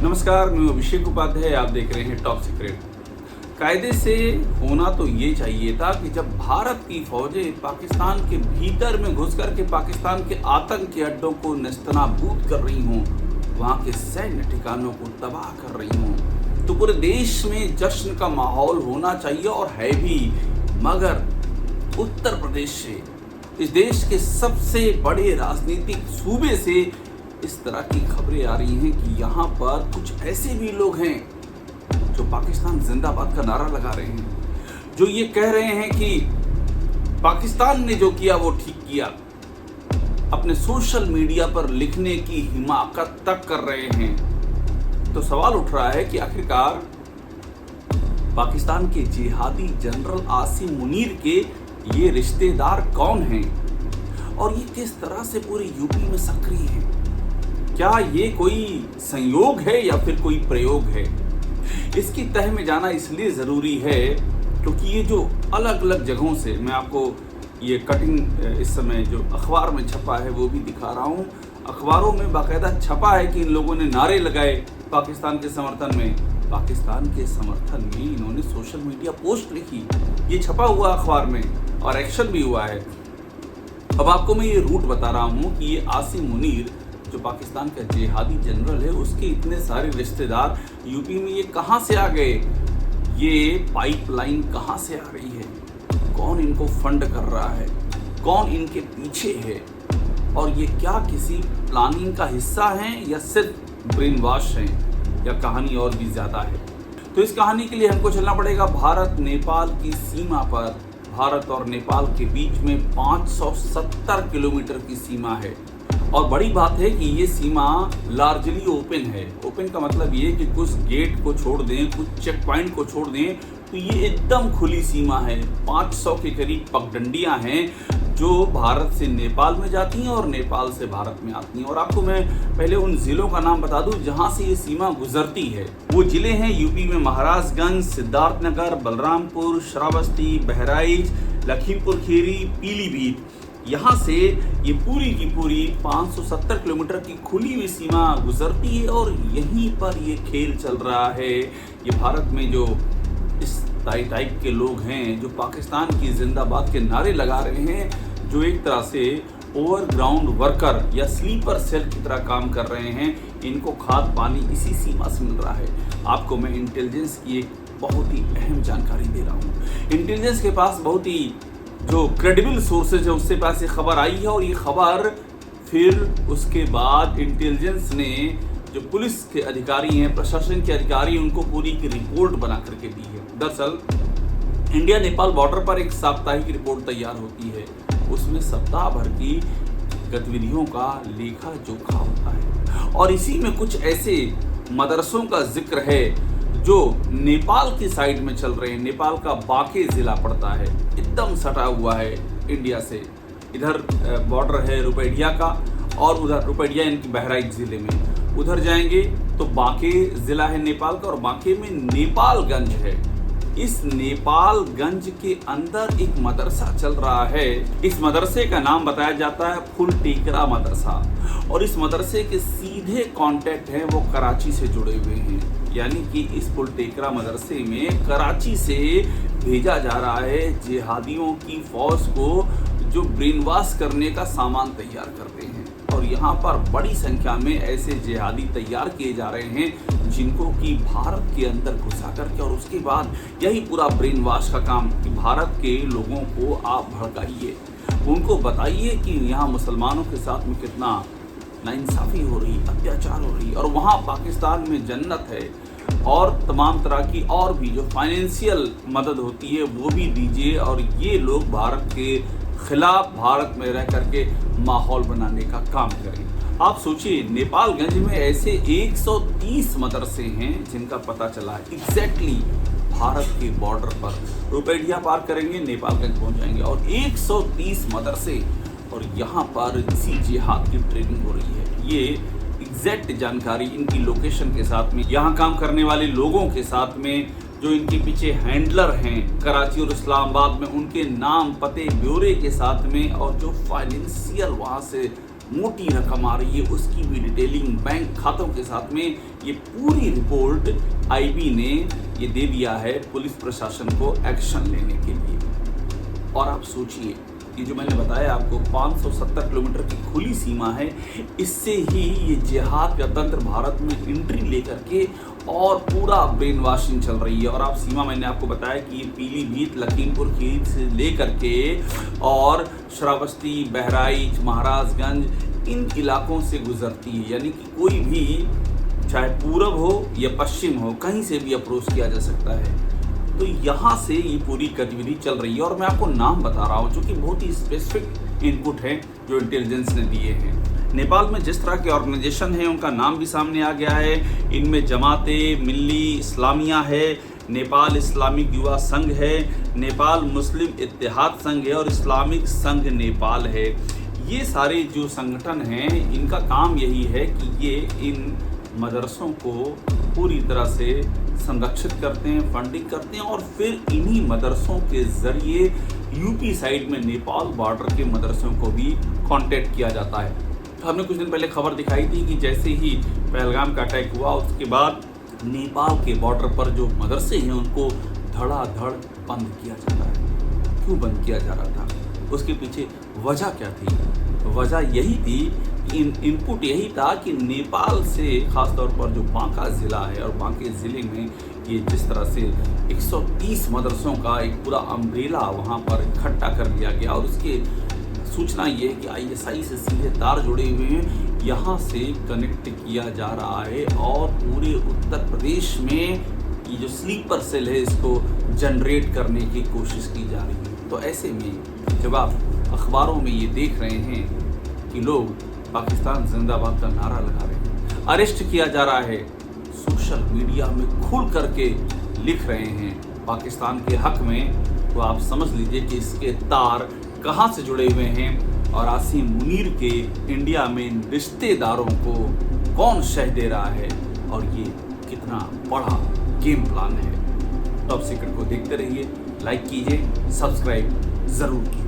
नमस्कार, मैं अभिषेक उपाध्याय। आप देख रहे हैं टॉप सीक्रेट। कायदे से होना तो ये चाहिए था कि जब भारत की फौजें पाकिस्तान के भीतर में घुस कर के पाकिस्तान के आतंकी अड्डों को नेस्तनाबूद कर रही हों, वहाँ के सैन्य ठिकानों को तबाह कर रही हों, तो पूरे देश में जश्न का माहौल होना चाहिए और है भी। मगर उत्तर प्रदेश से, इस देश के सबसे बड़े राजनीतिक सूबे से इस तरह की खबरें आ रही हैं कि यहाँ पर कुछ ऐसे भी लोग हैं जो पाकिस्तान जिंदाबाद का नारा लगा रहे हैं, जो ये कह रहे हैं कि पाकिस्तान ने जो किया वो ठीक किया, अपने सोशल मीडिया पर लिखने की हिमाकत तक कर रहे हैं। तो सवाल उठ रहा है कि आखिरकार पाकिस्तान के जिहादी जनरल आसिम मुनीर के ये रिश्तेदार कौन हैं और ये किस तरह से पूरे यूपी में सक्रिय हैं? क्या ये कोई संयोग है या फिर कोई प्रयोग है? इसकी तह में जाना इसलिए ज़रूरी है क्योंकि ये जो अलग अलग जगहों से, मैं आपको ये कटिंग इस समय जो अखबार में छपा है वो भी दिखा रहा हूँ। अखबारों में बाकायदा छपा है कि इन लोगों ने नारे लगाए पाकिस्तान के समर्थन में। पाकिस्तान के समर्थन में इन्होंने सोशल मीडिया पोस्ट लिखी, ये छपा हुआ अखबार में और एक्शन भी हुआ है। अब आपको मैं ये रूट बता रहा हूँ कि ये आसिम मुनीर जो पाकिस्तान का जिहादी जनरल है, उसके इतने सारे रिश्तेदार यूपी में ये कहाँ से आ गए? ये पाइपलाइन कहाँ से आ रही है? कौन इनको फंड कर रहा है? कौन इनके पीछे है? और ये क्या किसी प्लानिंग का हिस्सा हैं या सिर्फ ब्रेन वॉश हैं, या कहानी और भी ज़्यादा है? तो इस कहानी के लिए हमको चलना पड़ेगा भारत नेपाल की सीमा पर। भारत और नेपाल के बीच में 570 किलोमीटर की सीमा है और बड़ी बात है कि ये सीमा लार्जली ओपन है। ओपन का मतलब ये कि कुछ गेट को छोड़ दें, कुछ चेक पॉइंट को छोड़ दें, तो ये एकदम खुली सीमा है। 500 के करीब पगडंडियां हैं जो भारत से नेपाल में जाती हैं और नेपाल से भारत में आती हैं। और आपको मैं पहले उन ज़िलों का नाम बता दूं जहां से ये सीमा गुजरती है। वो ज़िले हैं यूपी में महाराजगंज, सिद्धार्थनगर, बलरामपुर, श्रावस्ती, बहराइच, लखीमपुर खीरी, पीलीभीत। यहाँ से ये पूरी की पूरी 570 किलोमीटर की खुली हुई सीमा गुजरती है और यहीं पर ये खेल चल रहा है। ये भारत में जो इस टाइप के लोग हैं जो पाकिस्तान की जिंदाबाद के नारे लगा रहे हैं, जो एक तरह से ओवरग्राउंड वर्कर या स्लीपर सेल की तरह काम कर रहे हैं, इनको खाद पानी इसी सीमा से मिल रहा है। आपको मैं इंटेलिजेंस की एक बहुत ही अहम जानकारी दे रहा हूँ। इंटेलिजेंस के पास बहुत ही जो क्रेडिबल सोर्सेज है उससे पास ये खबर आई है और ये खबर फिर उसके बाद इंटेलिजेंस ने जो पुलिस के अधिकारी हैं, प्रशासन के अधिकारी, उनको पूरी की रिपोर्ट बना करके दी है। दरअसल इंडिया नेपाल बॉर्डर पर एक साप्ताहिक रिपोर्ट तैयार होती है, उसमें सप्ताह भर की गतिविधियों का लेखा जोखा होता है और इसी में कुछ ऐसे मदरसों का जिक्र है जो नेपाल की साइड में चल रहे हैं। नेपाल का बाके जिला पड़ता है, एकदम सटा हुआ है इंडिया से। इधर बॉर्डर है रुपैडिया का और उधर रुपैडिया इनकी बहराइच जिले में। उधर जाएंगे तो बाके जिला है नेपाल का और बाके में नेपालगंज है। इस नेपालगंज के अंदर एक मदरसा चल रहा है। इस मदरसे का नाम बताया जाता है फुल टेकरा मदरसा और इस मदरसे के सीधे कांटेक्ट हैं वो कराची से जुड़े हुए हैं। यानी कि इस फुल टेकरा मदरसे में कराची से भेजा जा रहा है जिहादियों की फौज को जो ब्रेन वॉश करने का सामान तैयार करते हैं। और यहाँ पर बड़ी संख्या में ऐसे जिहादी तैयार किए जा रहे हैं जिनको कि भारत के अंदर घुसा करके और उसके बाद यही पूरा ब्रेन वॉश का काम कि भारत के लोगों को आप भड़काइए, उनको बताइए कि यहाँ मुसलमानों के साथ में कितना नाइंसाफ़ी हो रही, अत्याचार हो रही और वहाँ पाकिस्तान में जन्नत है और तमाम तरह की और भी जो फाइनेंशियल मदद होती है वो भी दीजिए। और ये लोग भारत के खिलाफ भारत में रह करके माहौल बनाने का काम करें। आप सोचिए, नेपालगंज में ऐसे 130 मदरसे हैं जिनका पता चला है एग्जैक्टली भारत के बॉर्डर पर। रुपैडिया पार करेंगे, नेपालगंज पहुंच जाएंगे और 130 मदरसे और यहाँ पर इसी जिहाद की ट्रेनिंग हो रही है। ये एग्जैक्ट जानकारी इनकी लोकेशन के साथ में, यहाँ काम करने वाले लोगों के साथ में, जो इनके पीछे हैंडलर हैं कराची और इस्लामाबाद में, उनके नाम, पते, ब्यौरे के साथ में और जो फाइनेंशियल वहाँ से मोटी रकम आ रही है, उसकी भी डिटेलिंग बैंक खातों के साथ में, ये पूरी रिपोर्ट आईबी ने ये दे दिया है पुलिस प्रशासन को एक्शन लेने के लिए। और आप सोचिए, ये जो मैंने बताया आपको 570 किलोमीटर की खुली सीमा है, इससे ही ये जिहाद का तंत्र भारत में एंट्री लेकर के और पूरा ब्रेन वॉशिंग चल रही है। और आप सीमा, मैंने आपको बताया कि ये पीलीभीत, लखीमपुर खीरी से लेकर के और श्रावस्ती, बहराइच, महाराजगंज, इन इलाकों से गुजरती है। यानी कि कोई भी चाहे पूरब हो या पश्चिम हो, कहीं से भी अप्रोच किया जा सकता है। तो यहाँ से ये पूरी गतिविधि चल रही है। और मैं आपको नाम बता रहा हूँ जो कि बहुत ही स्पेसिफिक इनपुट हैं जो इंटेलिजेंस ने दिए हैं। नेपाल में जिस तरह के ऑर्गेनाइजेशन हैं उनका नाम भी सामने आ गया है। इनमें जमाते मिल्ली इस्लामिया है, नेपाल इस्लामिक युवा संघ है, नेपाल मुस्लिम इत्तेहाद संघ है और इस्लामिक संघ नेपाल है। ये सारे जो संगठन हैं इनका काम यही है कि ये इन मदरसों को पूरी तरह से संरक्षित करते हैं, फंडिंग करते हैं और फिर इन्हीं मदरसों के ज़रिए यूपी साइड में नेपाल बॉर्डर के मदरसों को भी कांटेक्ट किया जाता है। तो हमने कुछ दिन पहले खबर दिखाई थी कि जैसे ही पहलगाम का अटैक हुआ उसके बाद नेपाल के बॉर्डर पर जो मदरसे हैं उनको धड़ाधड़ बंद किया जा रहा है। क्यों बंद किया जा रहा था? उसके पीछे वजह क्या थी? वजह यही थी, इनपुट यही था कि नेपाल से ख़ासतौर पर जो बांका ज़िला है और बांके ज़िले में ये जिस तरह से 130 मदरसों का एक पूरा अम्ब्रेला वहाँ पर इकट्ठा कर लिया गया और उसके सूचना ये है कि ISI से सीधे तार जुड़े हुए हैं, यहाँ से कनेक्ट किया जा रहा है और पूरे उत्तर प्रदेश में ये जो स्लीपर सेल है इसको जनरेट करने की कोशिश की जा रही है। तो ऐसे में जब आप अखबारों में ये देख रहे हैं कि लोग पाकिस्तान जिंदाबाद का नारा लगा रहे हैं, अरेस्ट किया जा रहा है, सोशल मीडिया में खुल करके लिख रहे हैं पाकिस्तान के हक में, तो आप समझ लीजिए कि इसके तार कहाँ से जुड़े हुए हैं और आसिम मुनीर के इंडिया में रिश्तेदारों को कौन शह दे रहा है और ये कितना बड़ा गेम प्लान है। टॉप सीक्रेट को देखते रहिए, लाइक कीजिए, सब्सक्राइब ज़रूर कीजिए।